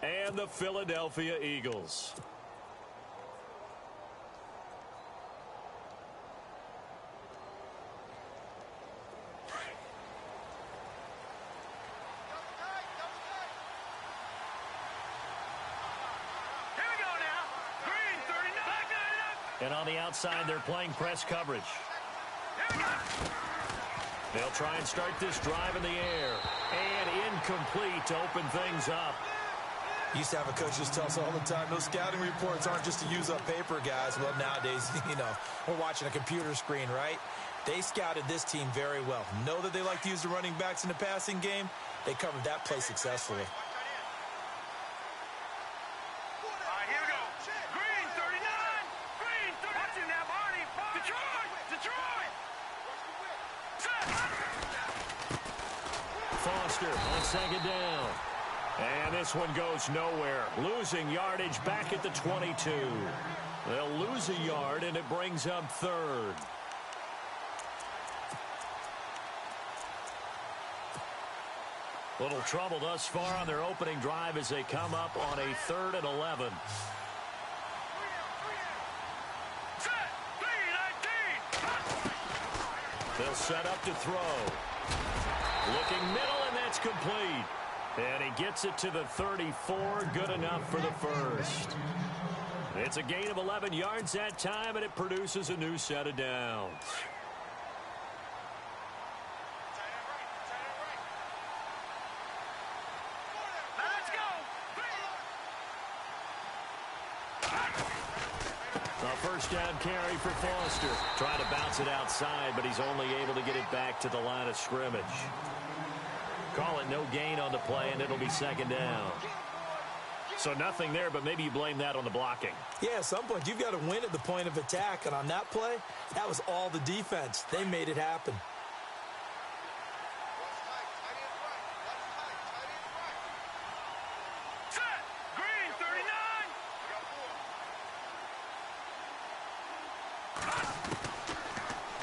and the Philadelphia Eagles. And on the outside, they're playing press coverage. They'll try and start this drive in the air. And incomplete to open things up. Used to have a coach just tell us all the time, those scouting reports aren't just to use up paper, guys. Well, nowadays, we're watching a computer screen, right? They scouted this team very well. Know that they like to use the running backs in the passing game. They covered that play successfully. On second down. And this one goes nowhere. Losing yardage back at the 22. They'll lose a yard, and it brings up third. Little trouble thus far on their opening drive as they come up on a 3rd and 11. They'll set up to throw. Looking middle, and that's complete. And he gets it to the 34. Good enough for the first. It's a gain of 11 yards that time, and it produces a new set of downs. A first down carry for Foster. Trying to bounce it outside, but he's only able to get it back to the line of scrimmage. Call it no gain on the play, and it'll be second down. So nothing there, but maybe you blame that on the blocking. Yeah, at some point, you've got to win at the point of attack. And on that play, that was all the defense. They made it happen.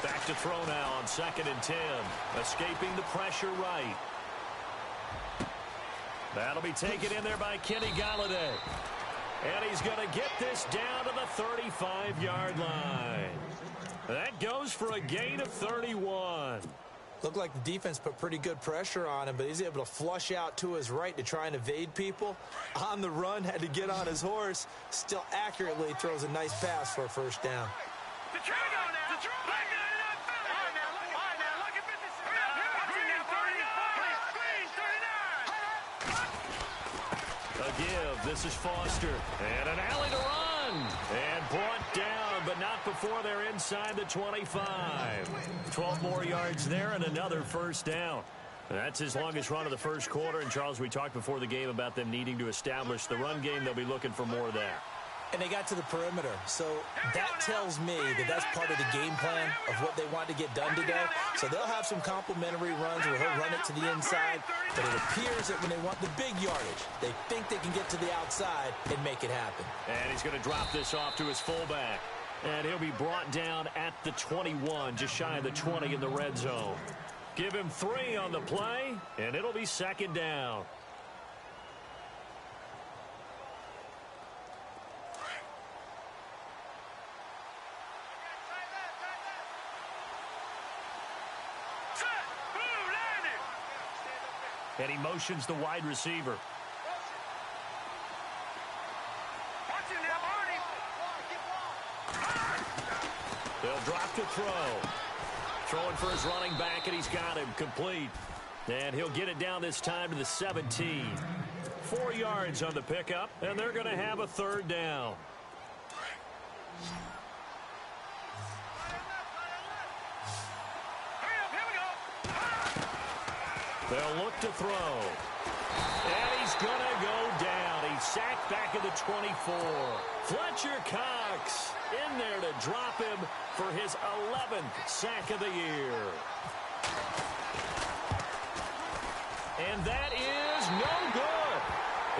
Back to throw now on 2nd and 10. Escaping the pressure right. That'll be taken in there by Kenny Galladay. And he's going to get this down to the 35-yard line. That goes for a gain of 31. Looked like the defense put pretty good pressure on him, but he's able to flush out to his right to try and evade people. On the run, had to get on his horse. Still accurately throws a nice pass for a first down. Give. This is Foster. And an alley to run. And brought down, but not before they're inside the 25. 12 more yards there and another first down. That's his longest run of the first quarter. And, Charles, we talked before the game about them needing to establish the run game. They'll be looking for more of that. And they got to the perimeter. So that tells me that that's part of the game plan of what they want to get done today. So they'll have some complimentary runs where he'll run it to the inside. But it appears that when they want the big yardage, they think they can get to the outside and make it happen. And he's going to drop this off to his fullback. And he'll be brought down at the 21, just shy of the 20 in the red zone. Give him 3 on the play, and it'll be second down. And he motions the wide receiver. They'll drop to throw. Throwing for his running back, and he's got him complete. And he'll get it down this time to the 17. 4 yards on the pickup, and they're going to have a third down. They'll look to throw. And he's going to go down. He's sacked back at the 24. Fletcher Cox in there to drop him for his 11th sack of the year. And that is no good.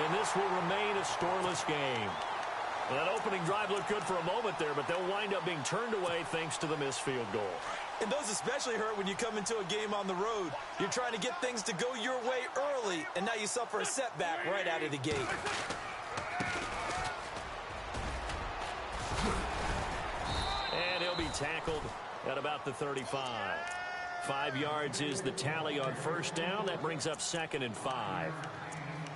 And this will remain a scoreless game. That opening drive looked good for a moment there, but they'll wind up being turned away thanks to the missed field goal. And those especially hurt when you come into a game on the road. You're trying to get things to go your way early, and now you suffer a setback right out of the gate. tackled at about the 35. 5 yards is the tally on first down. That brings up 2nd and 5.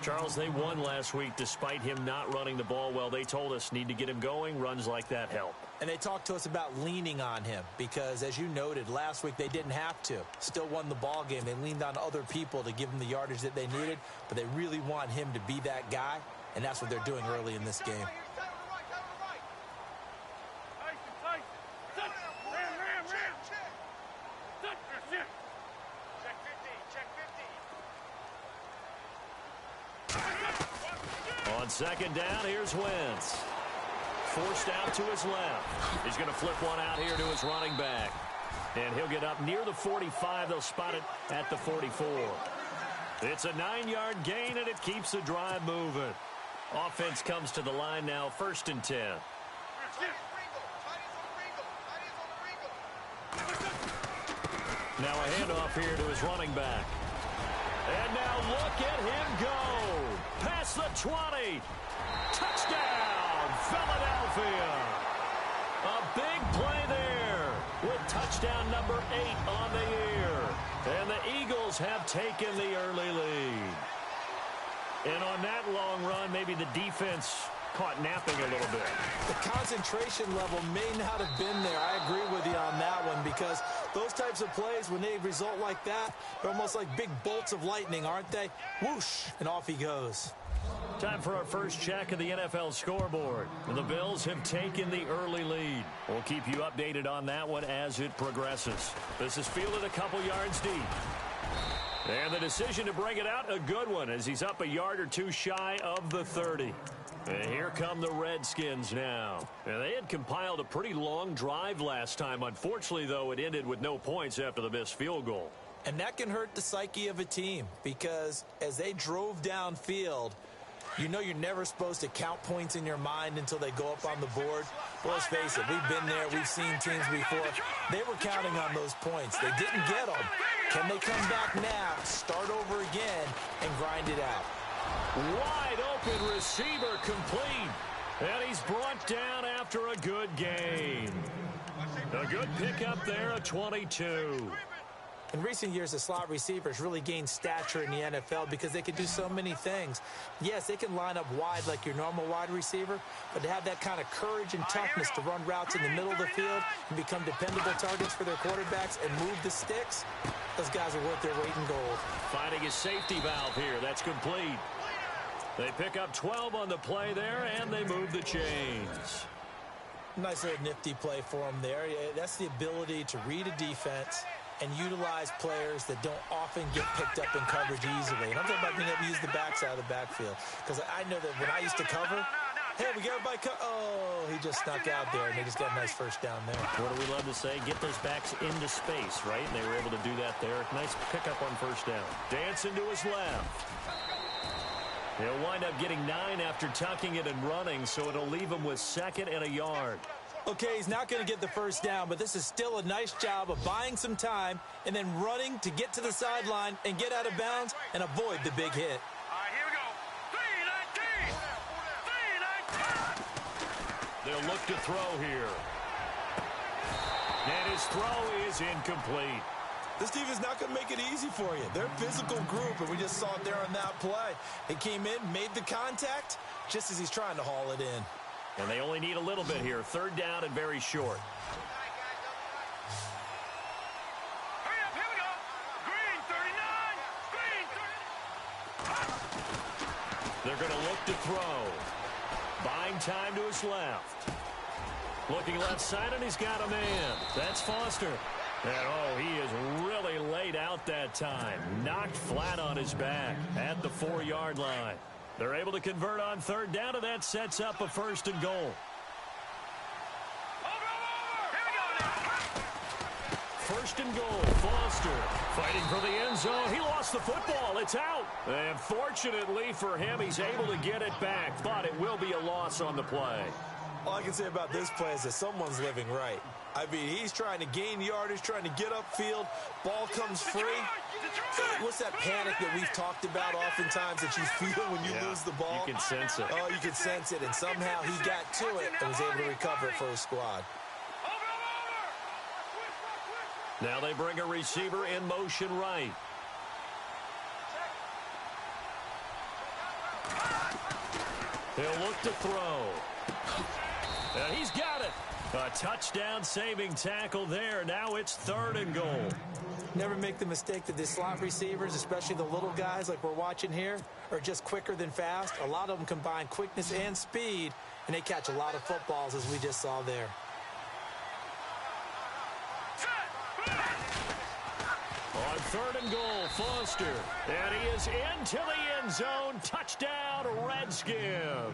Charles, they won last week despite him not running the ball well. They told us need to get him going. Runs like that help. And they talked to us about leaning on him because, as you noted, last week they didn't have to. Still won the ball game. They leaned on other people to give them the yardage that they needed, but they really want him to be that guy, and that's what they're doing early in this game. On 2nd down, here's Wentz. Forced out to his left. He's going to flip one out here to his running back. And he'll get up near the 45. They'll spot it at the 44. It's a 9-yard gain, and it keeps the drive moving. Offense comes to the line now, 1st and 10. Now a handoff here to his running back. And now look at him go. Past the 20. Touchdown, Philadelphia. A big play there with touchdown number 8 on the year. And the Eagles have taken the early lead. And on that long run, maybe the defense caught napping a little bit. The concentration level may not have been there. I agree with you on that one because those types of plays, when they result like that, they're almost like big bolts of lightning, aren't they? Whoosh, and off he goes. Time for our first check of the NFL scoreboard. The Bills have taken the early lead. We'll keep you updated on that one as it progresses. This is fielded a couple yards deep. And the decision to bring it out, a good one, as he's up a yard or two shy of the 30. And here come the Redskins now. And they had compiled a pretty long drive last time. Unfortunately, though, it ended with no points after the missed field goal. And that can hurt the psyche of a team because as they drove downfield, you know you're never supposed to count points in your mind until they go up on the board. Well, let's face it, we've been there. We've seen teams before. They were counting on those points. They didn't get them. Can they come back now, start over again, and grind it out? Wide open receiver complete. And he's brought down after a good gain. A good pickup there, a 22. In recent years, the slot receivers really gained stature in the NFL because they can do so many things. Yes, they can line up wide like your normal wide receiver, but to have that kind of courage and toughness to run routes in the middle of the field and become dependable targets for their quarterbacks and move the sticks, those guys are worth their weight in gold. Finding a safety valve here. That's complete. They pick up 12 on the play there, and they move the chains. Nice little nifty play for them there. That's the ability to read a defense and utilize players that don't often get picked up in coverage easily. And I'm talking about being able to use the backside of the backfield. Because I know that when I used to cover, hey, we got everybody oh, he just snuck out there, and they just got a nice first down there. What do we love to say? Get those backs into space, right? And they were able to do that there. Nice pickup on first down. Dancing to his left. He'll wind up getting 9 after tucking it and running, so it'll leave him with 2nd and a yard. Okay, he's not going to get the first down, but this is still a nice job of buying some time and then running to get to the sideline and get out of bounds and avoid the big hit. All right, here we go. 3-19. They'll look to throw here. And his throw is incomplete. This team is not going to make it easy for you. They're a physical group, and we just saw it there on that play. He came in, made the contact, just as he's trying to haul it in. And they only need a little bit here. 3rd down and very short. Hurry up, here we go. Green 39. Green 39. They're going to look to throw. Buying time to his left. Looking left side, and he's got a man. That's Foster. And, oh, he is really laid out that time. Knocked flat on his back at the 4-yard line. They're able to convert on 3rd down, and that sets up a 1st and goal. First and goal, Foster fighting for the end zone. He lost the football. It's out. And fortunately for him, he's able to get it back, but it will be a loss on the play. All I can say about this play is that someone's living right. I mean, he's trying to gain yardage, trying to get upfield. Ball comes free. What's that panic that we've talked about oftentimes that you feel when you lose the ball? You can sense it. Oh, you can sense it. And somehow he got to it and was able to recover it for his squad. Now they bring a receiver in motion right. He'll look to throw. And he's got it. A touchdown-saving tackle there. Now it's 3rd and goal. Never make the mistake that the slot receivers, especially the little guys like we're watching here, are just quicker than fast. A lot of them combine quickness and speed, and they catch a lot of footballs, as we just saw there. On 3rd and goal, Foster. And he is into the end zone. Touchdown, Redskins.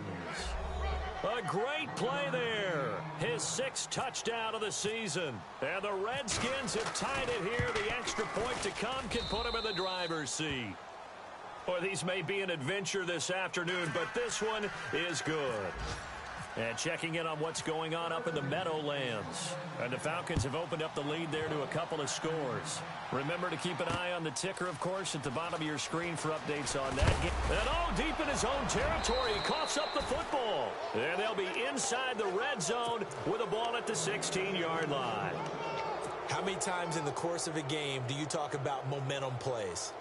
A great play there. His 6th touchdown of the season. And the Redskins have tied it here. The extra point to come can put him in the driver's seat. Or these may be an adventure this afternoon, but this one is good. And checking in on what's going on up in the Meadowlands. And the Falcons have opened up the lead there to a couple of scores. Remember to keep an eye on the ticker, of course, at the bottom of your screen for updates on that game. And deep in his own territory, he coughs up the football. And they'll be inside the red zone with a ball at the 16-yard line. How many times in the course of a game do you talk about momentum plays?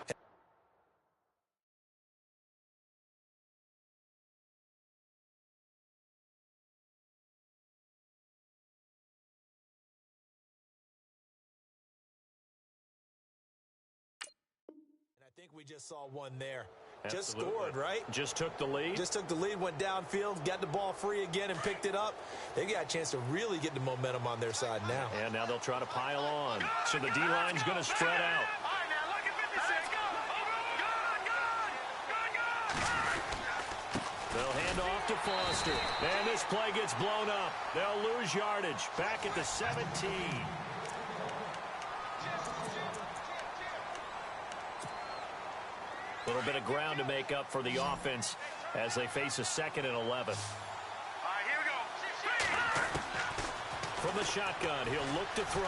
I think we just saw one there. Absolutely. Just scored, right? Just took the lead. Just took the lead, went downfield, got the ball free again and picked it up. They got a chance to really get the momentum on their side now. And now they'll try to pile on. So the D-line's going to spread out. All right, now look at 56. Good. They'll hand off to Foster. And this play gets blown up. They'll lose yardage. Back at the 17. A little bit of ground to make up for the offense as they face a 2nd and 11. All right, here we go. From the shotgun, he'll look to throw.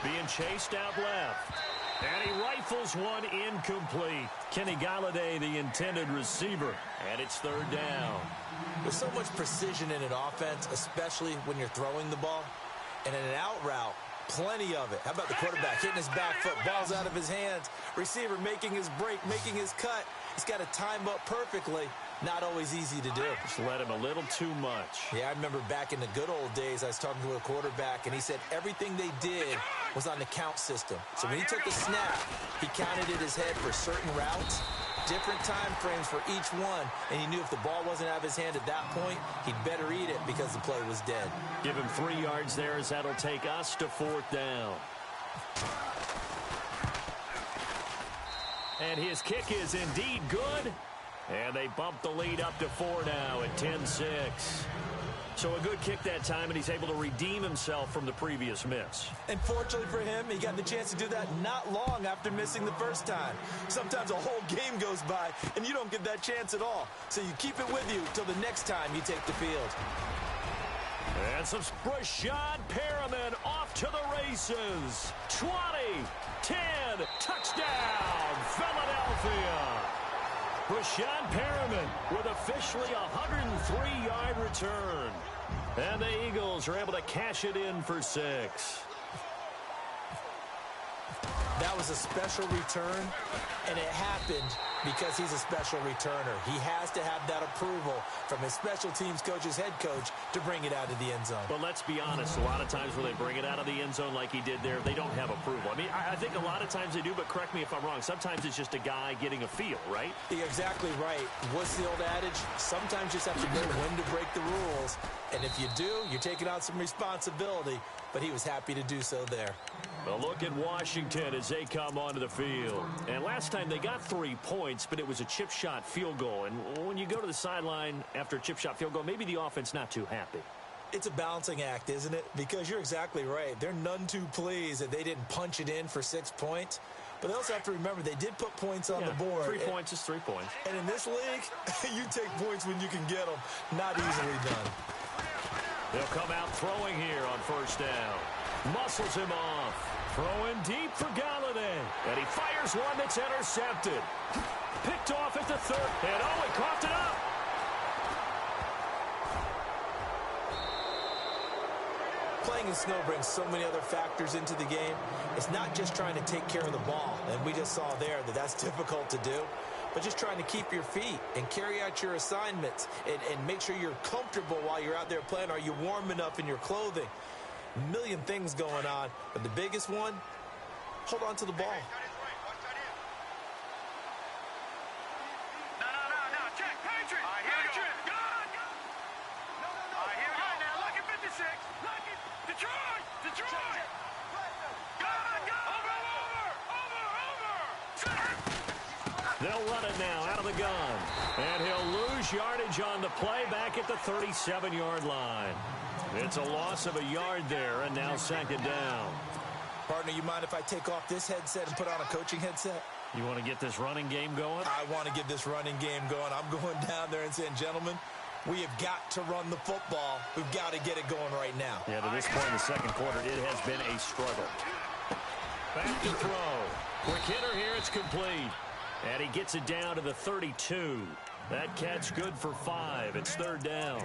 Being chased out left. And he rifles one incomplete. Kenny Galladay, the intended receiver. And it's 3rd down. There's so much precision in an offense, especially when you're throwing the ball. And in an out route, plenty of it. How about the quarterback hitting his back foot, ball's out of his hands, receiver making his break, making his cut. He's got to time up perfectly. Not always easy to do. Just let him a little too much. Yeah, I remember back in the good old days, I was talking to a quarterback, and he said everything they did was on the count system. So when he took the snap, he counted in his head for certain routes, different time frames for each one, and he knew if the ball wasn't out of his hand at that point, he'd better eat it because the play was dead. Give him 3 yards there as that'll take us to 4th down. And his kick is indeed good. And they bump the lead up to 4 now at 10-6. So a good kick that time, and he's able to redeem himself from the previous miss. And fortunately for him, he got the chance to do that not long after missing the first time. Sometimes a whole game goes by, and you don't get that chance at all. So you keep it with you till the next time you take the field. And some Rashad Perriman off to the races. 20, 10, touchdown, Philadelphia. Rashad Perriman with officially a 103-yard return. And the Eagles are able to cash it in for 6. That was a special return, and it happened because he's a special returner. He has to have that approval from his special teams coach's head coach to bring it out of the end zone. But let's be honest, a lot of times when they bring it out of the end zone like he did there, they don't have approval. I mean, I think a lot of times they do, but correct me if I'm wrong. Sometimes it's just a guy getting a feel, right? You're exactly right. What's the old adage? Sometimes you just have to know when to break the rules. And if you do, you're taking on some responsibility. But he was happy to do so there. A look at Washington as they come onto the field. And last time they got 3 points, but it was a chip shot field goal. And when you go to the sideline after a chip shot field goal, maybe the offense not too happy. It's a balancing act, isn't it? Because you're exactly right. They're none too pleased that they didn't punch it in for 6 points. But they also have to remember they did put points on the board. 3 points is 3 points. And in this league, you take points when you can get them. Not easily done. They'll come out throwing here on 1st down. Muscles him off. Throwing deep for Galladay. And he fires one that's intercepted. Picked off at the 3rd. And he coughed it up. Play Playing in snow brings so many other factors into the game. It's not just trying to take care of the ball, and we just saw there that that's difficult to do, but just trying to keep your feet and carry out your assignments and make sure you're comfortable while you're out there playing. Are you warm enough in your clothing? A million things going on, but the biggest one, hold on to the ball. No, check, Patriot! All right, here we go. Good! All right, here we go. Now, look at 56. Look at Detroit! Detroit! Good! Over! They'll run it now out of the gun. And he'll lose yardage on the play back at the 37-yard line. It's a loss of a yard there, and now second down. Partner, you mind if I take off this headset and put on a coaching headset? You want to get this running game going? I want to get this running game going. I'm going down there and saying, gentlemen, we have got to run the football. We've got to get it going right now. Yeah, to this point in the second quarter, it has been a struggle. Back to throw. Quick hitter here, it's complete. And he gets it down to the 32. That catch good for 5. It's third down.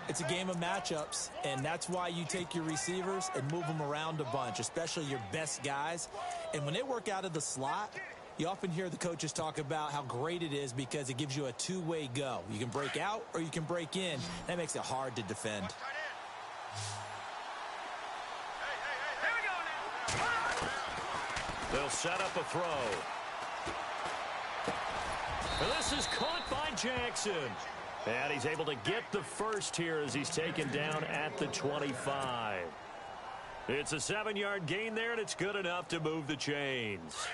It's a game of matchups, and that's why you take your receivers and move them around a bunch, especially your best guys. And when they work out of the slot, you often hear the coaches talk about how great it is because it gives you a two-way go. You can break out or you can break in. That makes it hard to defend. They'll set up a throw. And this is caught by Jackson. And he's able to get the first here as he's taken down at the 25. It's a 7-yard gain there, and it's good enough to move the chains.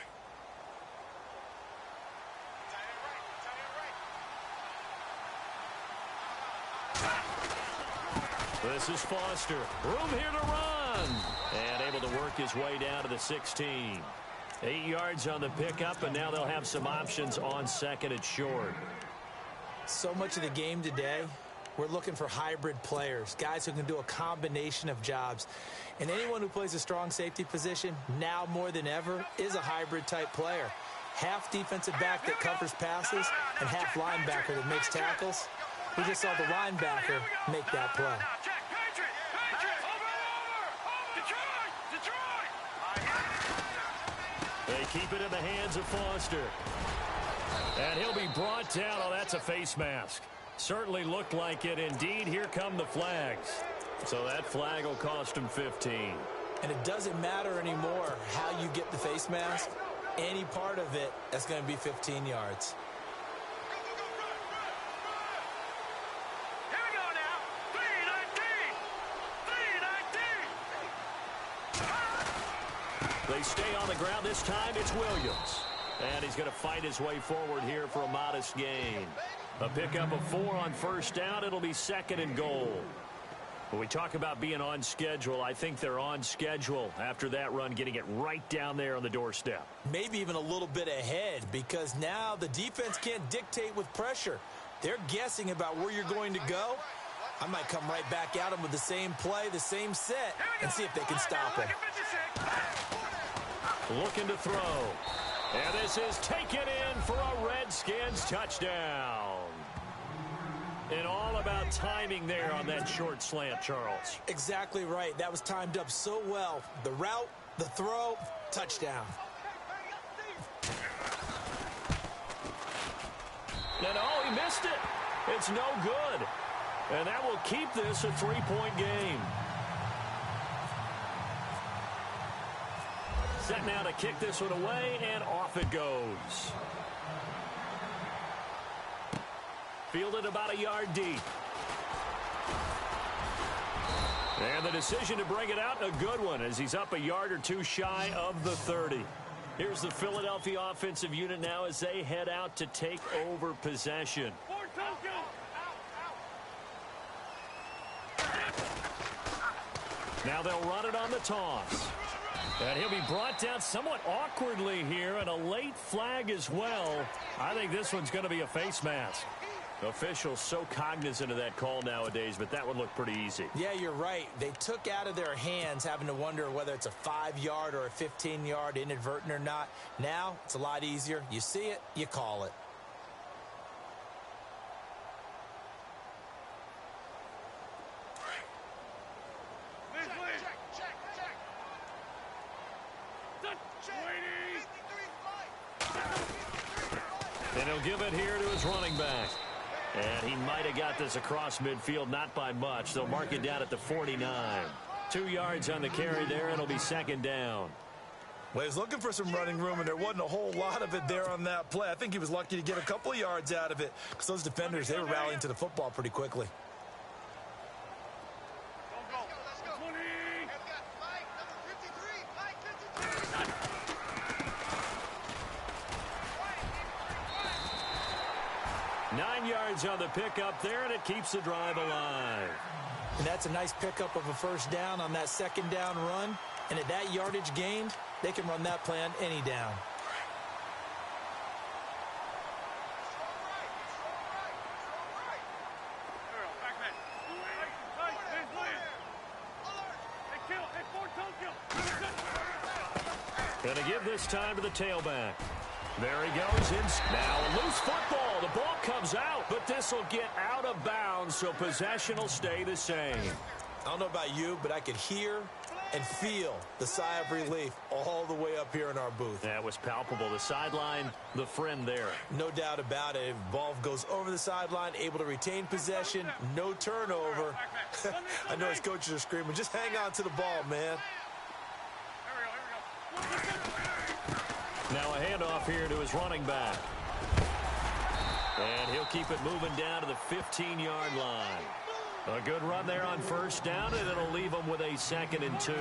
This is Foster. Room here to run. And able to work his way down to the 16. 8 yards on the pickup, and now they'll have some options on second and short. So much of the game today, we're looking for hybrid players, guys who can do a combination of jobs. And anyone who plays a strong safety position, now more than ever, is a hybrid type player. Half defensive back that covers passes and half linebacker that makes tackles. We just saw the linebacker make that play. They keep it in the hands of Foster. And he'll be brought down. Oh, that's a face mask. Certainly looked like it. Indeed, here come the flags. So that flag will cost him 15. And it doesn't matter anymore how you get the face mask. Any part of it, that's going to be 15 yards. Here we go now. 3-19. They stay on the ground. This time it's Williams. And he's going to fight his way forward here for a modest gain. A pickup of 4 on first down. It'll be second and goal. When we talk about being on schedule, I think they're on schedule after that run, getting it right down there on the doorstep. Maybe even a little bit ahead, because now the defense can't dictate with pressure. They're guessing about where you're going to go. I might come right back at them with the same play, the same set, and see if they can stop him. Looking to throw. And this is taken in for a Redskins touchdown. And all about timing there on that short slant, Charles. Exactly right. That was timed up so well. The route, the throw, touchdown. And oh, he missed it. It's no good. And that will keep this a 3-point game. Set now to kick this one away, and off it goes. Fielded about a yard deep. And the decision to bring it out, a good one, as he's up a yard or two shy of the 30. Here's the Philadelphia offensive unit now as they head out to take over possession. Now they'll run it on the toss. And he'll be brought down somewhat awkwardly here, and a late flag as well. I think this one's going to be a face mask. Officials so cognizant of that call nowadays, but that would look pretty easy. Yeah, you're right. They took out of their hands having to wonder whether it's a 5-yard or a 15-yard inadvertent or not. Now, it's a lot easier. You see it, you call it. And he'll give it here to his running back. And he might have got this across midfield, not by much. They'll mark it down at the 49. 2 yards on the carry there, and it'll be second down. Well, he's looking for some running room, and there wasn't a whole lot of it there on that play. I think he was lucky to get a couple of yards out of it because those defenders, they were rallying to the football pretty quickly. Let's go. 20. Hey, we got Mike, number 53. Mike, 53. 9 yards on the pickup there, and it keeps the drive alive. And that's a nice pickup of a first down on that second down run. And at that yardage gained, they can run that play on any down. Going to give this time to the tailback. There he goes. Now a loose football. The ball comes out, but this will get out of bounds, so possession will stay the same. I don't know about you, but I could hear and feel the sigh of relief all the way up here in our booth. That was palpable. The sideline, the friend there. No doubt about it. If ball goes over the sideline, able to retain possession, no turnover. I know his coaches are screaming, just hang on to the ball, man. Now a handoff here to his running back. And he'll keep it moving down to the 15-yard line. A good run there on first down, and it'll leave them with a 2nd and 2.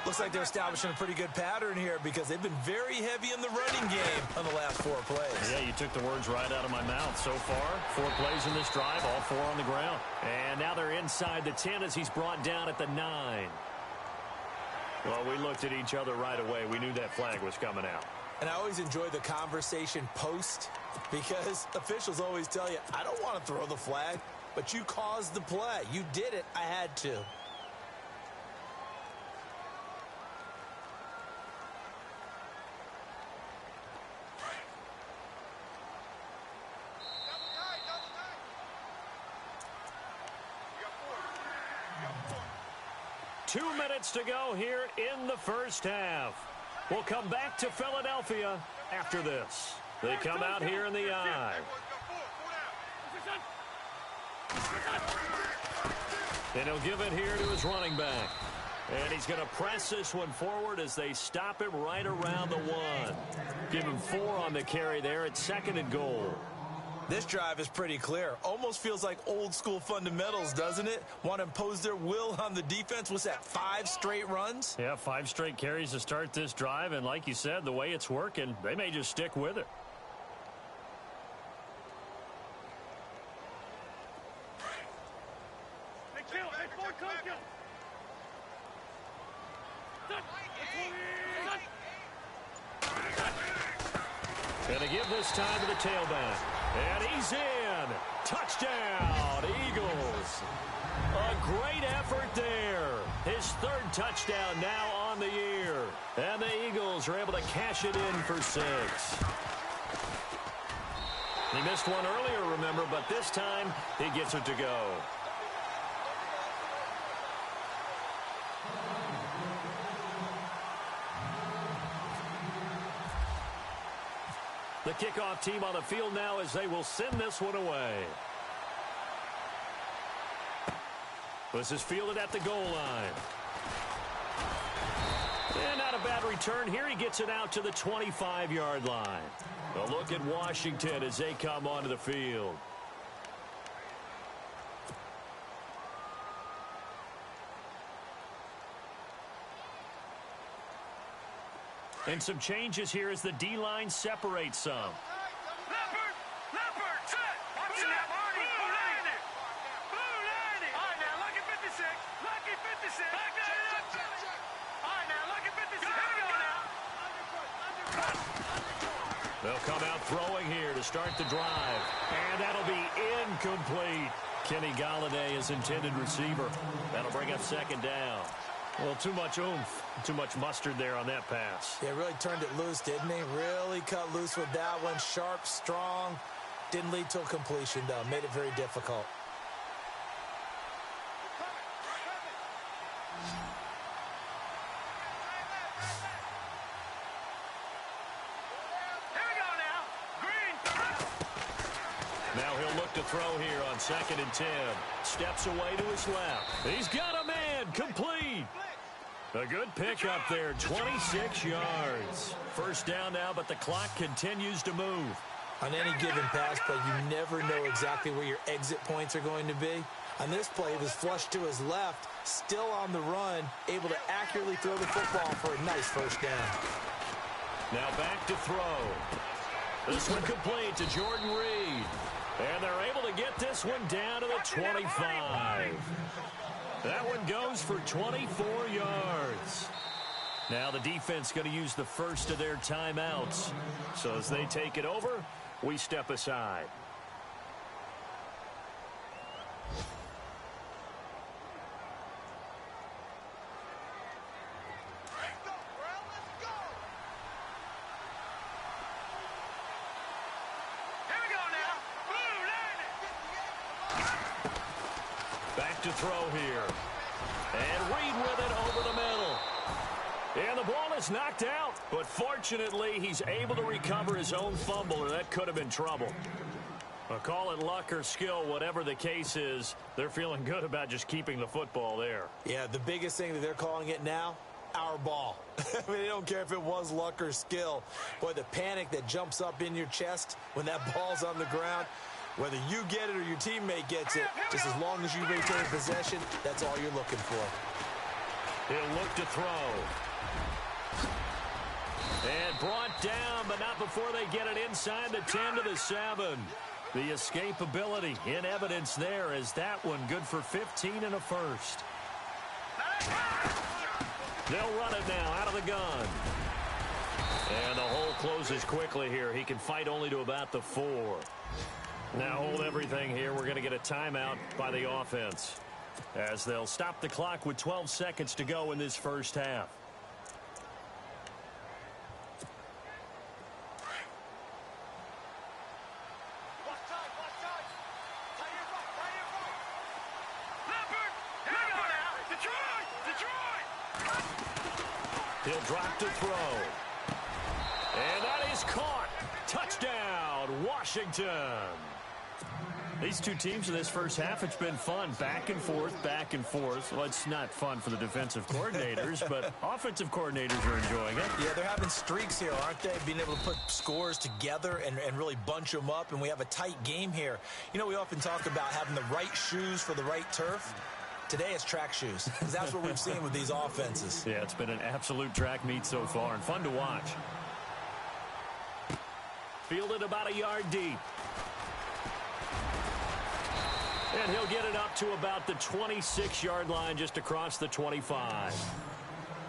Looks like they're establishing a pretty good pattern here because they've been very heavy in the running game on the last 4 plays. Yeah, you took the words right out of my mouth. So far, 4 plays in this drive, all 4 on the ground. And now they're inside the 10 as he's brought down at the 9. Well, we looked at each other right away. We knew that flag was coming out. And I always enjoy the conversation post because officials always tell you, I don't want to throw the flag, but you caused the play. You did it. I had to. Two minutes to go here in the first half. We'll come back to Philadelphia after this. They come out here in the I. And he'll give it here to his running back. And he's going to press this one forward as they stop him right around the 1. Give him 4 on the carry there at 2nd and goal. This drive is pretty clear. Almost feels like old school fundamentals, doesn't it? Want to impose their will on the defense. What's that, 5 straight runs? Yeah, 5 straight carries to start this drive. And like you said, the way it's working, they may just stick with it. Gonna give this time to the tailback. And he's in. Touchdown, Eagles. A great effort there. His 3rd touchdown now on the year. And the Eagles are able to cash it in for 6. He missed one earlier, remember, but this time he gets it to go. The kickoff team on the field now as they will send this one away. This is fielded at the goal line. And not a bad return here. He gets it out to the 25-yard line. A look at Washington as they come onto the field. And some changes here as the D-line separates some. Leopard, set. Watching that Marty. Blue line it. Blue line it. All right, now, lucky 56. Lucky 56. Back that up. All right, now, lucky 56. Here we go now. They'll come out throwing here to start the drive. And that'll be incomplete. Kenny Galladay is intended receiver. That'll bring up 2nd down. Well, too much oomph, too much mustard there on that pass. Yeah, really turned it loose, didn't he? Really cut loose with that one. Sharp, strong. Didn't lead to a completion, though. Made it very difficult. Here we go now. Green 30. throw here on 2nd and 10. Steps away to his left. He's got a man. Complete. A good pickup there, 26 yards. First down now, but the clock continues to move. On any given pass play, you never know exactly where your exit points are going to be. On this play, he was flushed to his left, still on the run, able to accurately throw the football for a nice first down. Now back to throw. This one complete to Jordan Reed. And they're able to get this one down to the 25. That one goes for 24 yards. Now the defense going to use the first of their timeouts. So as they take it over, we step aside. To throw here. And Reed with it over the middle. And the ball is knocked out. But fortunately, he's able to recover his own fumble, or that could have been trouble. I'll call it luck or skill, whatever the case is. They're feeling good about just keeping the football there. Yeah, the biggest thing that they're calling it now, our ball. I mean, they don't care if it was luck or skill. Boy, the panic that jumps up in your chest when that ball's on the ground, whether you get it or your teammate gets it, just as long as you retain possession, that's all you're looking for. He'll look to throw. And brought down, but not before they get it inside the 10 to the 7. The escapability in evidence there as that one good for 15 and a first. They'll run it now out of the gun. And the hole closes quickly here. He can fight only to about the 4. Now hold everything here. We're going to get a timeout by the offense as they'll stop the clock with 12 seconds to go in this first half. He'll drop to throw. And that is caught. Touchdown, Washington. These two teams in this first half, it's been fun. Back and forth, back and forth. Well, it's not fun for the defensive coordinators, but offensive coordinators are enjoying it. Yeah, they're having streaks here, aren't they? Being able to put scores together and really bunch them up, and we have a tight game here. You know, we often talk about having the right shoes for the right turf. Today it's track shoes, because that's what we've seen with these offenses. Yeah, it's been an absolute track meet so far, and fun to watch. Fielded about a yard deep. And he'll get it up to about the 26-yard line just across the 25.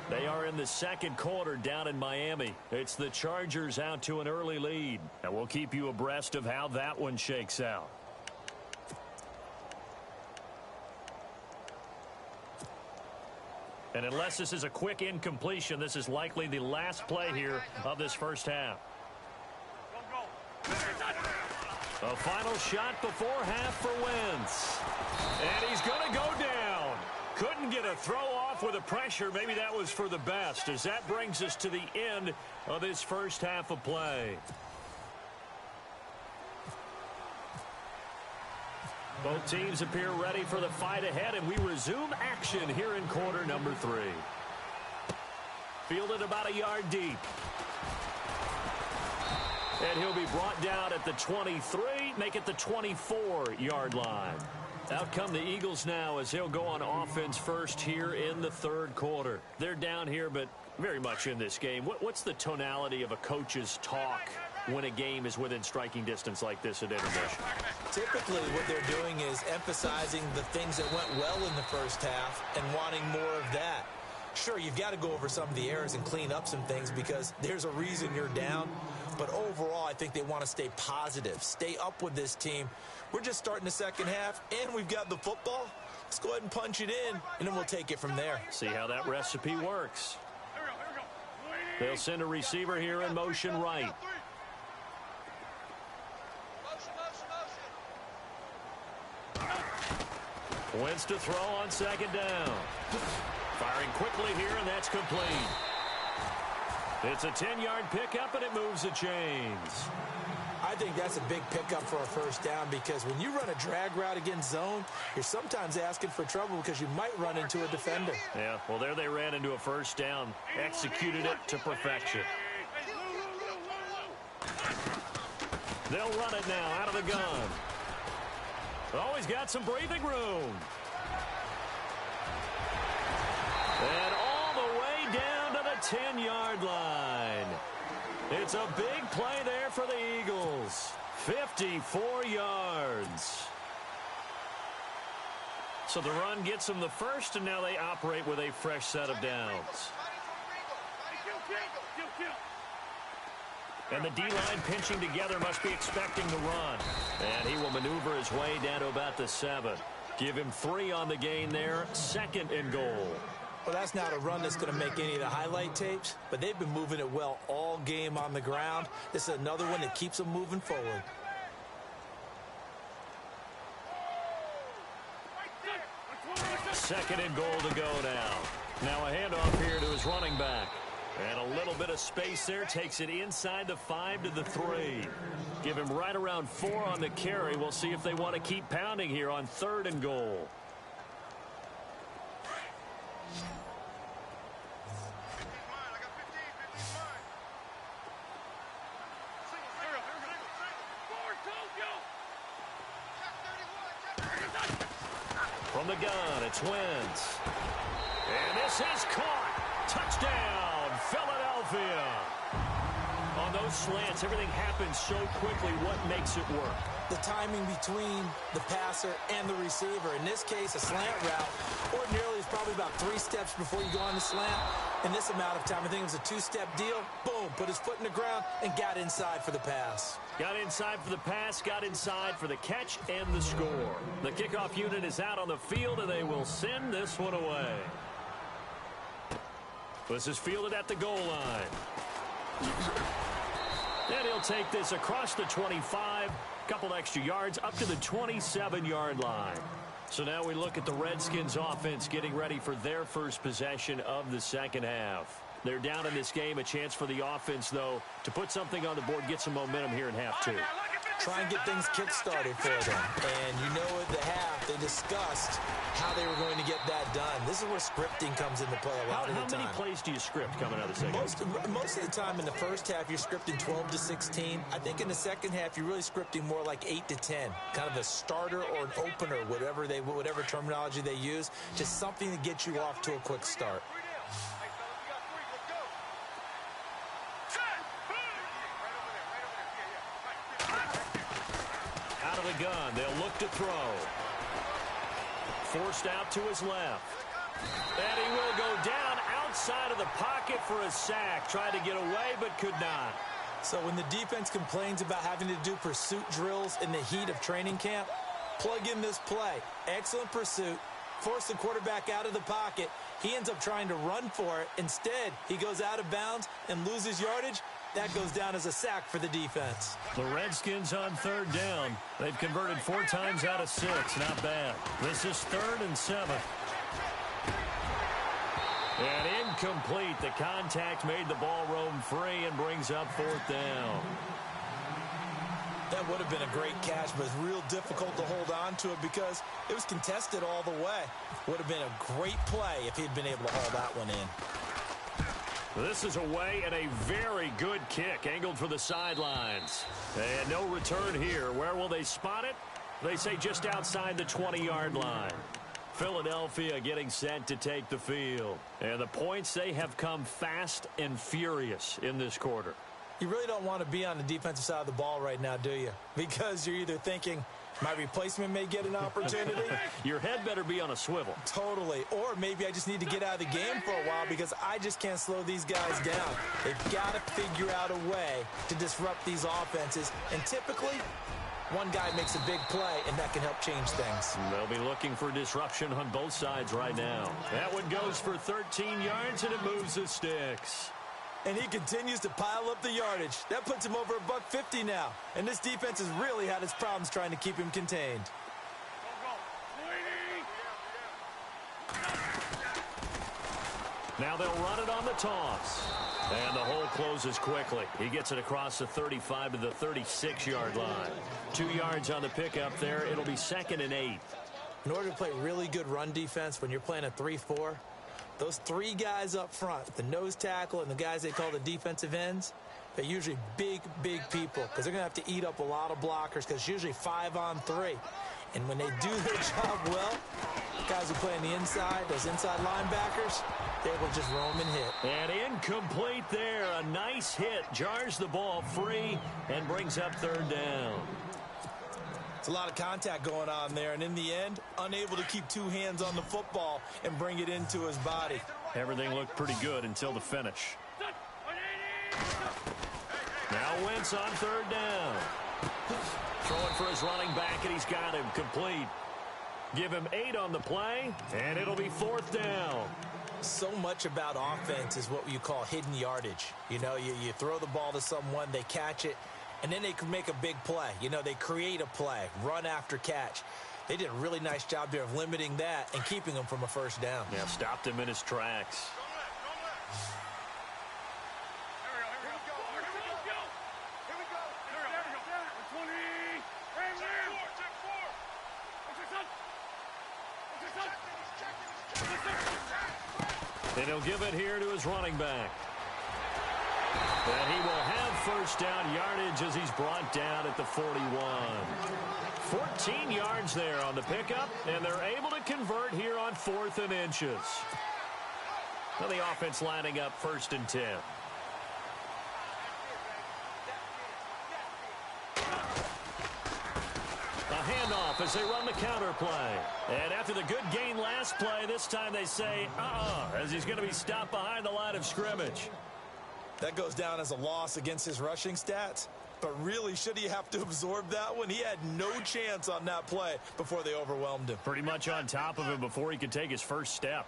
They are in the second quarter down in Miami. It's the Chargers out to an early lead. And we'll keep you abreast of how that one shakes out. And unless this is a quick incompletion, this is likely the last play here of this first half. A final shot before half for Wentz. And he's going to go down. Couldn't get a throw off with the pressure. Maybe that was for the best, as that brings us to the end of this first half of play. Both teams appear ready for the fight ahead, and we resume action here in quarter number 3. Fielded about a yard deep. And he'll be brought down at the 23, make it the 24-yard line. Out come the Eagles now as he'll go on offense first here in the third quarter. They're down here, but very much in this game. What's the tonality of a coach's talk when a game is within striking distance like this at intermission? Typically what they're doing is emphasizing the things that went well in the first half and wanting more of that. Sure, you've got to go over some of the errors and clean up some things because there's a reason you're down. But overall, I think they want to stay positive, stay up with this team. We're just starting the second half, and we've got the football. Let's go ahead and punch it in, and then we'll take it from there. See how that recipe works. They'll send a receiver here in motion right. Wentz to throw on second down. Firing quickly here, and that's complete. It's a 10-yard pickup, and it moves the chains. I I think that's a big pickup for a first down because when you run a drag route against zone, you're sometimes asking for trouble because you might run into a defender. Yeah, well, there they ran into a first down, executed it to perfection. They'll run it now out of the gun. Always got some breathing room. And all the way down to the 10-yard line. It's a big play there for the Eagles. 54 yards. So the run gets them the first, and now they operate with a fresh set of downs. And the D-line pinching together must be expecting the run. And he will maneuver his way down to about the 7. Give him 3 on the gain there. 2nd and goal. Well, that's not a run that's going to make any of the highlight tapes, but they've been moving it well all game on the ground. This is another one that keeps them moving forward. Second and goal to go now. Now a handoff here to his running back. And a little bit of space there. Takes it inside the 5 to the 3. Give him right around 4 on the carry. We'll see if they want to keep pounding here on 3rd and goal. From the gun, it's Wentz. And this is caught. Touchdown, Philadelphia. On those slants, everything happens so quickly. What makes it work? The timing between the passer and the receiver. In this case, a slant route. Ordinarily, it's probably about 3 steps before you go on the slant. In this amount of time, I think it was a 2-step deal. Boom, put his foot in the ground and got inside for the pass. Got inside for the pass, got inside for the catch and the score. The kickoff unit is out on the field, and they will send this one away. This is fielded at the goal line. And he'll take this across the 25, couple extra yards up to the 27-yard line. So now we look at the Redskins offense getting ready for their first possession of the second half. They're down in this game. A chance for the offense, though, to put something on the board, get some momentum here in half 2. Try and get things kick-started for them. And you know at the half, they discussed how they were going to get that done. This is where scripting comes into play a lot of the time. How many plays do you script coming out of the second half? Most of the time in the first half, you're scripting 12 to 16. I think in the second half, you're really scripting more like 8 to 10. Kind of a starter or an opener, whatever terminology they use. Just something to get you off to a quick start. Gun. They'll look to throw. Forced out to his left. And he will go down outside of the pocket for a sack. Tried to get away, but could not. So when the defense complains about having to do pursuit drills in the heat of training camp, plug in this play. Excellent pursuit. Force the quarterback out of the pocket. He ends up trying to run for it. Instead, he goes out of bounds and loses yardage. That goes down as a sack for the defense. The Redskins on 3rd down. They've converted 4 times out of 6. Not bad. This is 3rd and 7. And incomplete. The contact made the ball roam free and brings up 4th down. That would have been a great catch, but it's real difficult to hold on to it because it was contested all the way. Would have been a great play if he'd been able to haul that one in. This is away and a very good kick angled for the sidelines. And no return here. Where will they spot it? They say just outside the 20-yard line. Philadelphia getting set to take the field. And the points, they have come fast and furious in this quarter. You really don't want to be on the defensive side of the ball right now, do you? Because you're either thinking, my replacement may get an opportunity. Your head better be on a swivel. Totally. Or maybe I just need to get out of the game for a while because I just can't slow these guys down. They've got to figure out a way to disrupt these offenses. And typically, one guy makes a big play, and that can help change things. They'll be looking for disruption on both sides right now. That one goes for 13 yards, and it moves the sticks. And he continues to pile up the yardage. That puts him over $150 now. And this defense has really had its problems trying to keep him contained. Now they'll run it on the toss. And the hole closes quickly. He gets it across the 35 to the 36-yard line. 2 yards on the pickup there. It'll be 2nd and 8. In order to play really good run defense when you're playing a 3-4, those 3 guys up front, the nose tackle and the guys they call the defensive ends, they're usually big, big people because they're going to have to eat up a lot of blockers because it's usually 5 on 3. And when they do their job well, guys who play on the inside, those inside linebackers, they're able to just roam and hit. And incomplete there. A nice hit. Jars the ball free and brings up 3rd down. It's a lot of contact going on there, and in the end, unable to keep 2 hands on the football and bring it into his body. Everything looked pretty good until the finish. Now Wentz on 3rd down. Throwing for his running back, and he's got him complete. Give him 8 on the play, and it'll be 4th down. So much about offense is what you call hidden yardage. You know, you throw the ball to someone, they catch it, and then they can make a big play. You know, they create a play, run after catch. They did a really nice job there of limiting that and keeping him from a 1st down. Yeah, stopped him in his tracks. And he'll give it here to his running back. And he will have 1st down yardage as he's brought down at the 41. 14 yards there on the pickup, and they're able to convert here on 4th and inches. Well, the offense lining up 1st and 10. A handoff as they run the counter play. And after the good gain last play, this time they say, as he's going to be stopped behind the line of scrimmage. That goes down as a loss against his rushing stats. But really, should he have to absorb that one? He had no chance on that play before they overwhelmed him. Pretty much on top of him before he could take his first step.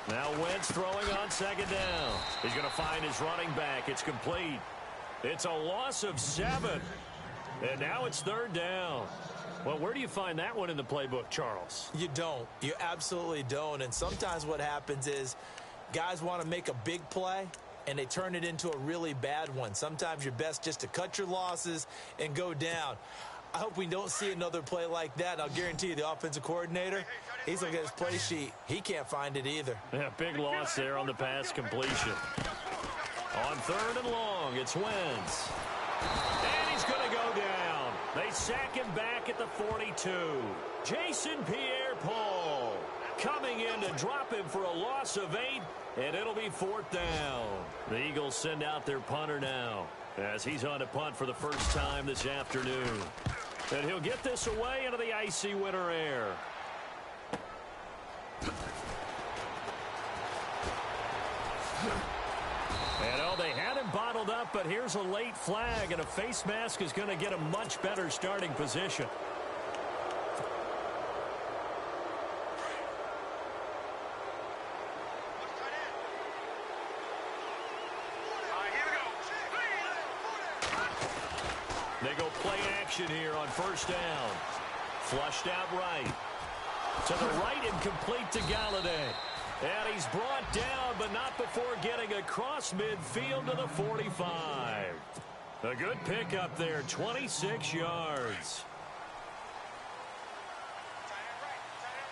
Now Wentz throwing on 2nd down. He's going to find his running back. It's complete. It's a loss of 7. And now it's 3rd down. Well, where do you find that one in the playbook, Charles? You don't. You absolutely don't. And sometimes what happens is guys want to make a big play, and they turn it into a really bad one. Sometimes you're best just to cut your losses and go down. I hope we don't see another play like that. And I'll guarantee you the offensive coordinator, he's looking at his play sheet. He can't find it either. Yeah, big loss there on the pass completion. On 3rd and long, it's Wentz. And he's going to go down. They sack him back at the 42. Jason Pierre-Paul coming in to drop him for a loss of 8, and it'll be 4th down. The Eagles send out their punter now as he's on to punt for the first time this afternoon. And he'll get this away into the icy winter air. And they had him bottled up, but here's a late flag, and a face mask is going to get a much better starting position. They go play action here on 1st down. Flushed out right. To the right and complete to Galladay. And he's brought down, but not before getting across midfield to the 45. A good pickup there, 26 yards.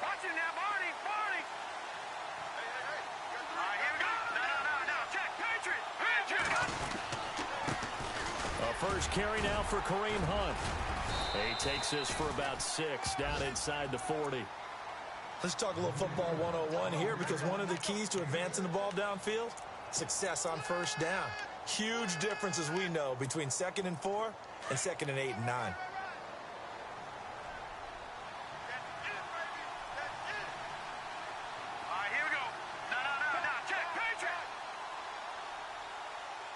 Watch it now, Barney. Here we go. No. Check. Patriot. A first carry now for Kareem Hunt. He takes this for about 6 down inside the 40. Let's talk a little football 101 here, because one of the keys to advancing the ball downfield, success on 1st down. Huge difference, as we know, between 2nd and 4 and 2nd and 8 and 9. Here we go. No. Check. Patriot.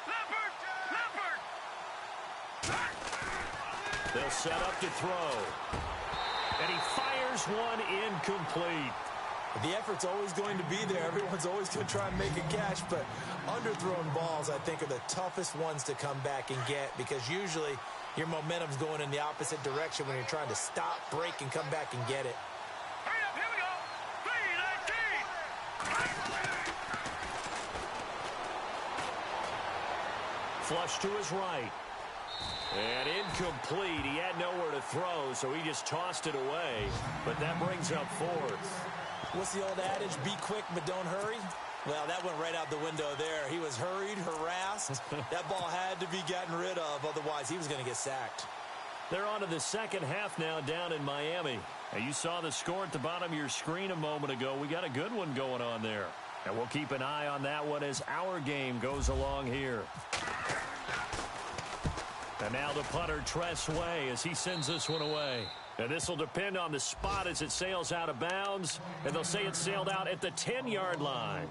Leopard. They'll set up to throw. And he fires one incomplete. The effort's always going to be there. Everyone's always going to try and make a catch, but underthrown balls, I think, are the toughest ones to come back and get, because usually your momentum's going in the opposite direction when you're trying to stop, break, and come back and get it. Hurry up, here we go. flush to his right. And incomplete. He had nowhere to throw, so he just tossed it away. But that brings up fourth. What's the old adage? Be quick, but don't hurry. Well, that went right out the window there. He was hurried, harassed. That ball had to be gotten rid of. Otherwise, he was going to get sacked. They're on to the second half now down in Miami. Now, you saw the score at the bottom of your screen a moment ago. We got a good one going on there. And we'll keep an eye on that one as our game goes along here. And now the punter, Tress Way, as he sends this one away. And this will depend on the spot as it sails out of bounds. And they'll say it sailed out at the 10-yard line.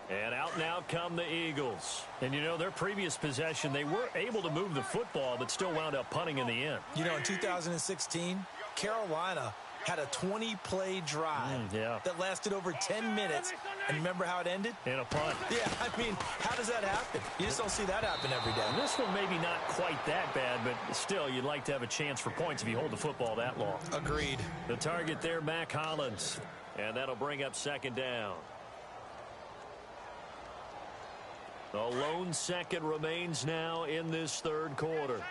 And out now come the Eagles. And, you know, their previous possession, they were able to move the football, but still wound up punting in the end. You know, in 2016, Carolina had a 20-play drive that lasted over 10 minutes. And remember how it ended? In a punt. Yeah, I mean, how does that happen? You just don't see that happen every day. And this one maybe not quite that bad, but still, you'd like to have a chance for points if you hold the football that long. Agreed. The target there, Mac Hollins. And that'll bring up second down. The lone second remains now in this third quarter.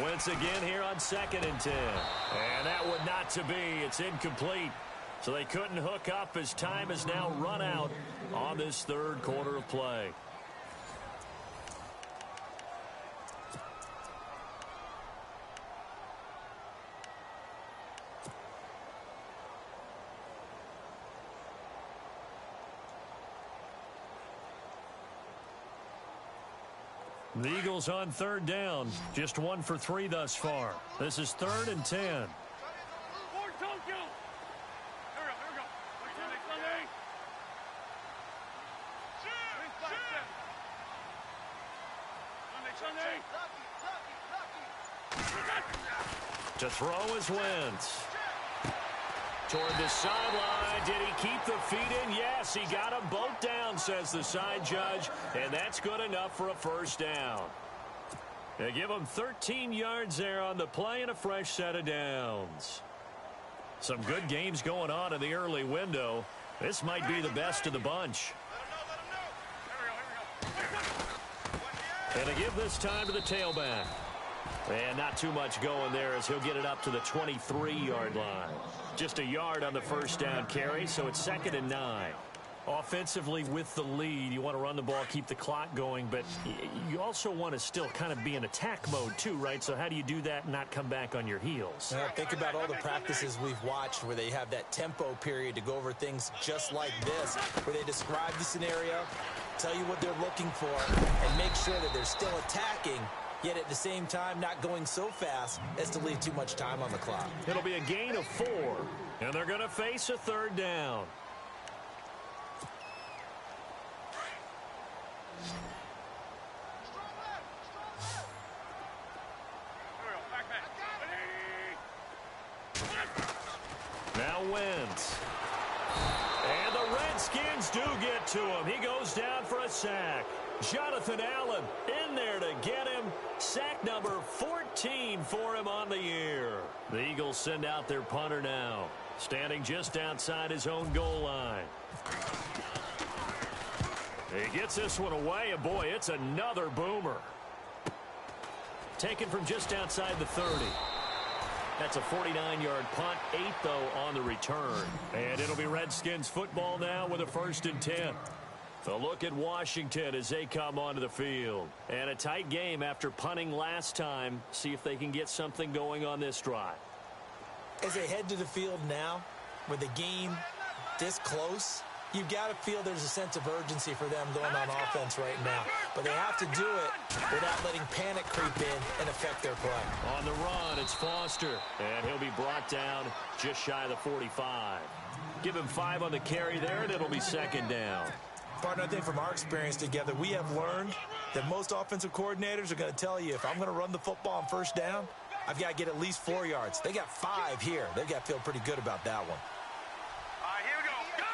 Wentz again here on 2nd and 10. And that would not to be. It's incomplete. So they couldn't hook up as time has now run out on this third quarter of play. The Eagles on third down. Just 1 for 3 thus far. This is 3rd and 10. To throw is Wentz. Toward the sideline. Did he keep the feet in? Yes, he got them both down, says the side judge. And that's good enough for a first down. They give him 13 yards there on the play and a fresh set of downs. Some good games going on in the early window. This might be the best of the bunch. And to give this time to the tailback. And not too much going there as he'll get it up to the 23-yard line. Just a yard on the first down carry, so it's 2nd and 9. Offensively with the lead, you want to run the ball, keep the clock going, but you also want to still kind of be in attack mode too, right? So how do you do that and not come back on your heels? Think about all the practices we've watched where they have that tempo period to go over things just like this, where they describe the scenario, tell you what they're looking for, and make sure that they're still attacking, yet at the same time not going so fast as to leave too much time on the clock. It'll be a gain of 4, and they're going to face a third down. Now Wentz. And the Redskins do get to him. He goes down for a sack. Jonathan Allen in there to get him. Sack number 14 for him on the year. The Eagles send out their punter now, standing just outside his own goal line. He gets this one away, and boy, it's another boomer. Taken from just outside the 30. That's a 49-yard punt, 8, though, on the return. And it'll be Redskins football now with a 1st and 10. A look at Washington as they come onto the field. And a tight game after punting last time. See if they can get something going on this drive. As they head to the field now, with the game this close, you've got to feel there's a sense of urgency for them going on offense right now. But they have to do it without letting panic creep in and affect their play. On the run, it's Foster. And he'll be brought down just shy of the 45. Give him 5 on the carry there, and it'll be 2nd down. Partner, I think from our experience together, we have learned that most offensive coordinators are going to tell you, if I'm going to run the football on 1st down, I've got to get at least 4 yards. They got 5 here. They've got to feel pretty good about that one. Here we go. Gun!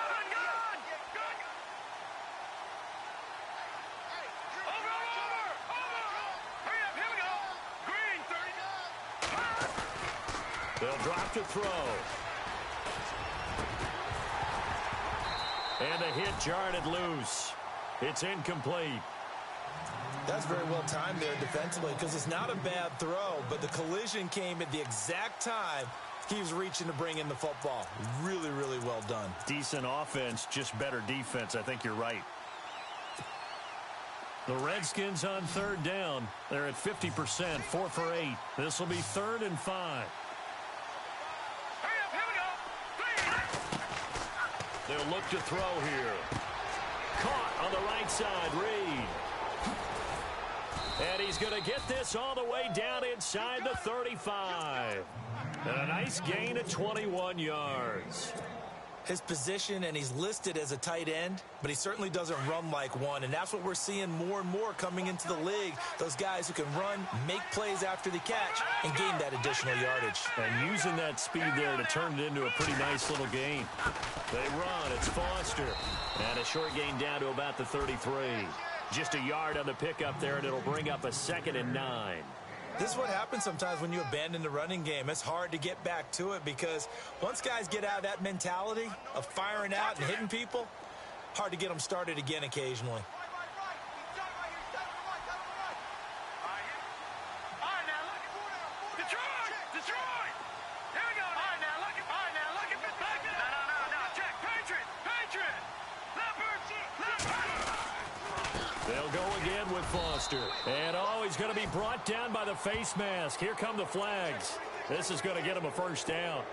Over! Hurry up, here we go. Green, 30. They'll drop to throw. And the hit jarred it loose. It's incomplete. That's very well timed there defensively because it's not a bad throw, but the collision came at the exact time he was reaching to bring in the football. Really, really well done. Decent offense, just better defense. I think you're right. The Redskins on third down. They're at 50%, 4 for 8. This will be 3rd and 5. They'll look to throw here. Caught on the right side, Reed. And he's going to get this all the way down inside the 35. And a nice gain of 21 yards. His position, and he's listed as a tight end, but he certainly doesn't run like one, and that's what we're seeing more and more coming into the league. Those guys who can run, make plays after the catch, and gain that additional yardage. And using that speed there to turn it into a pretty nice little game. They run. It's Foster. And a short gain down to about the 33. Just a yard on the pickup there, and it'll bring up a 2nd and 9. This is what happens sometimes when you abandon the running game. It's hard to get back to it because once guys get out of that mentality of firing out and hitting people, hard to get them started again occasionally. They'll go again with Foster. And, he's going to be brought down by the face mask. Here come the flags. This is going to get him a first down.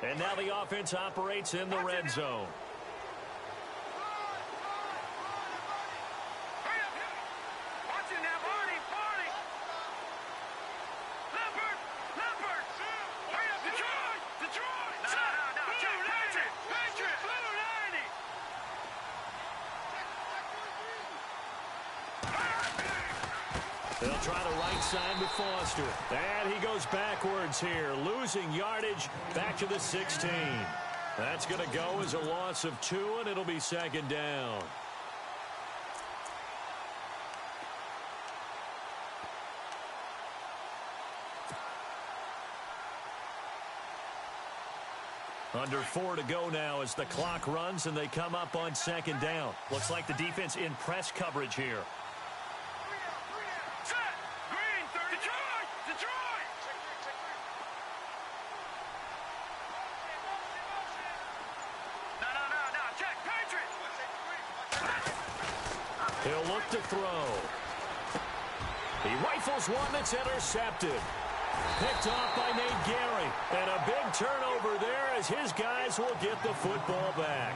And now the offense operates in the red zone. They'll try the right side with Foster. And he goes backwards here, losing yardage back to the 16. That's going to go as a loss of 2, and it'll be 2nd down. Under 4 to go now as the clock runs, and they come up on 2nd down. Looks like the defense in press coverage here. He'll look to throw. He rifles one that's intercepted. Picked off by Nate Gary. And a big turnover there as his guys will get the football back.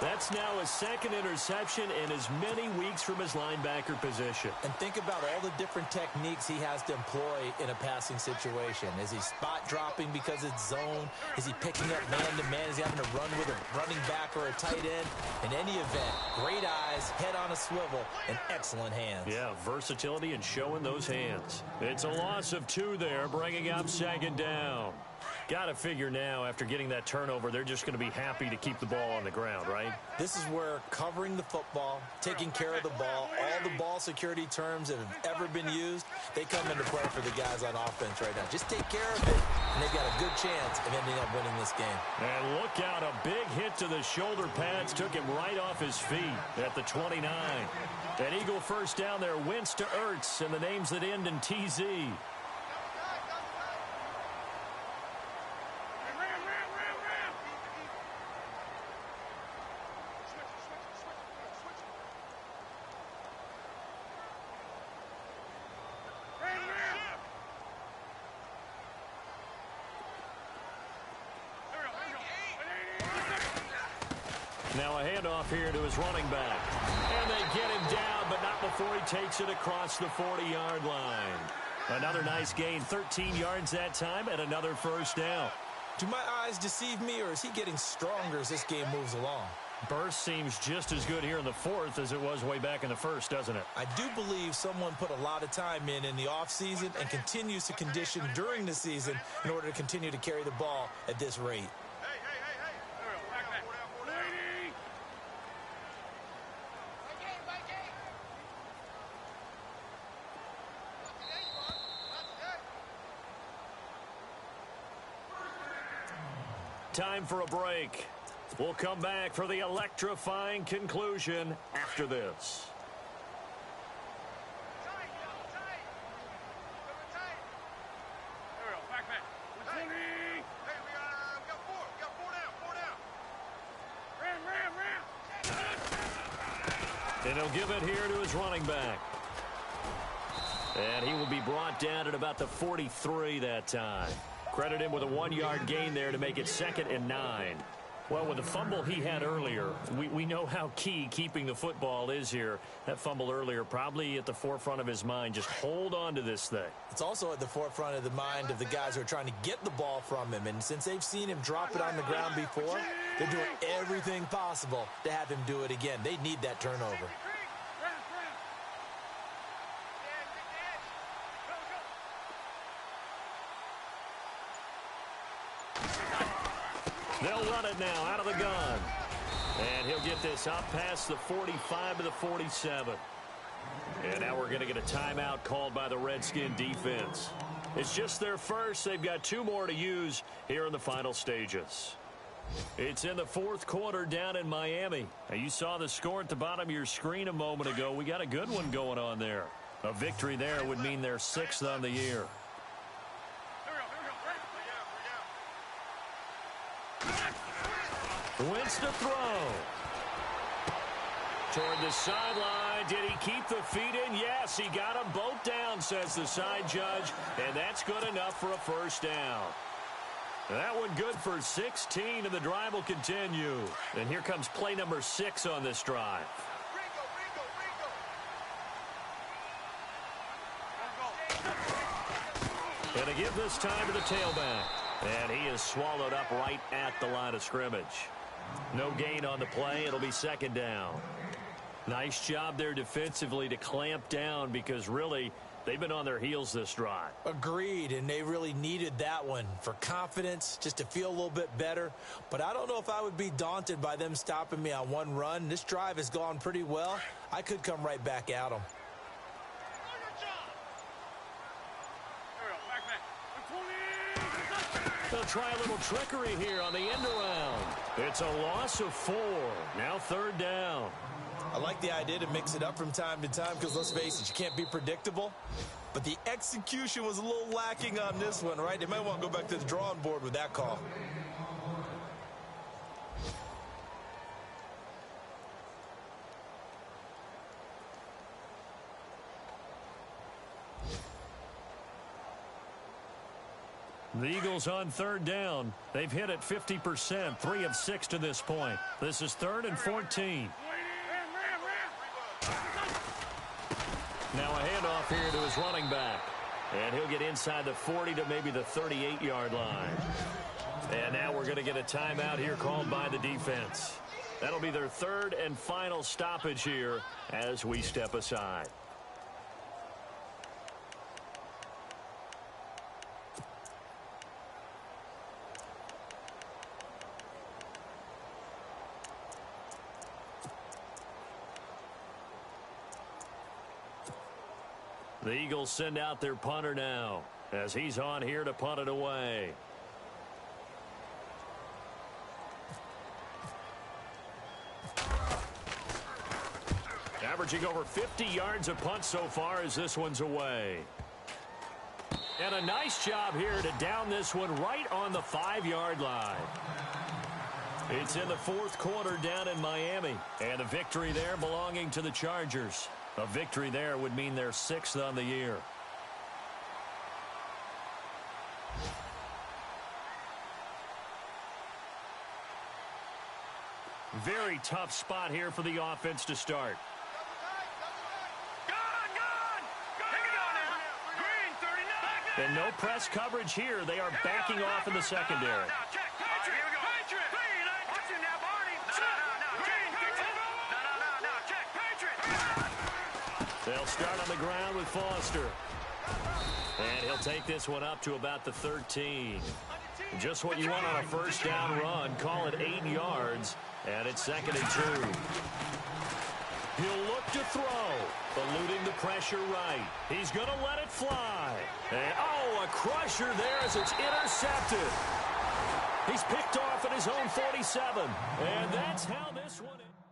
That's now his 2nd interception in as many weeks from his linebacker position. And think about all the different techniques he has to employ in a passing situation. Is he spot dropping because it's zone? Is he picking up man-to-man? Is he having to run with a running back or a tight end? In any event, great eyes, head on a swivel, and excellent hands. Yeah, versatility and showing those hands. It's a loss of 2 there, bringing up 2nd down. Got to figure now, after getting that turnover, they're just going to be happy to keep the ball on the ground, right? This is where covering the football, taking care of the ball, all the ball security terms that have ever been used, they come into play for the guys on offense right now. Just take care of it, and they've got a good chance of ending up winning this game. And look out, a big hit to the shoulder pads took him right off his feet at the 29. An Eagle first down there, Wentz to Ertz, and the names that end in TZ. Now a handoff here to his running back. And they get him down, but not before he takes it across the 40-yard line. Another nice gain, 13 yards that time, and another first down. Do my eyes deceive me, or is he getting stronger as this game moves along? Burst seems just as good here in the 4th as it was way back in the 1st, doesn't it? I do believe someone put a lot of time in the offseason and continues to condition during the season in order to continue to carry the ball at this rate. time for a break. We'll come back for the electrifying conclusion after this. And he'll give it here to his running back. And he will be brought down at about the 43 that time. Credit him with a 1-yard gain there to make it 2nd and 9. Well, with the fumble he had earlier, we know how key keeping the football is here. That fumble earlier probably at the forefront of his mind. Just hold on to this thing. It's also at the forefront of the mind of the guys who are trying to get the ball from him. And since they've seen him drop it on the ground before, they're doing everything possible to have him do it again. They need that turnover. They'll run it now out of the gun. And he'll get this up past the 45 to the 47. And now we're going to get a timeout called by the Redskin defense. It's just their first. They've got 2 more to use here in the final stages. It's in the 4th quarter down in Miami. Now, you saw the score at the bottom of your screen a moment ago. We got a good one going on there. A victory there would mean they're 6th on the year. Wins to throw. Toward the sideline. Did he keep the feet in? Yes, he got them both down, says the side judge. And that's good enough for a first down. That one good for 16, and the drive will continue. And here comes play number 6 on this drive. And to give this time to the tailback. And he is swallowed up right at the line of scrimmage. No gain on the play. It'll be 2nd down. Nice job there defensively to clamp down because really they've been on their heels this drive. Agreed, and they really needed that one for confidence, just to feel a little bit better. But I don't know if I would be daunted by them stopping me on one run. This drive has gone pretty well. I could come right back at them. They'll try a little trickery here on the end around. It's a loss of 4. Now 3rd down. I like the idea to mix it up from time to time because, let's face it, you can't be predictable. But the execution was a little lacking on this one, right? They might want to go back to the drawing board with that call. The Eagles on 3rd down. They've hit it 50%, 3 of 6 to this point. This is 3rd and 14. Now a handoff here to his running back. And he'll get inside the 40 to maybe the 38-yard line. And now we're going to get a timeout here called by the defense. That'll be their 3rd and final stoppage here as we step aside. The Eagles send out their punter now as he's on here to punt it away. Averaging over 50 yards a punt so far as this one's away. And a nice job here to down this one right on the 5-yard line. It's in the 4th quarter down in Miami. And a victory there belonging to the Chargers. A victory there would mean they're 6th on the year. Very tough spot here for the offense to start. And no press coverage here. They are backing off in the secondary. They'll start on the ground with Foster. And he'll take this one up to about the 13. Just what you want on a first down run. Call it 8 yards. And it's 2nd and 2. He'll look to throw. Eluding the pressure right. He's going to let it fly. And, oh, a crusher there as it's intercepted. He's picked off at his own 47. And that's how this one is.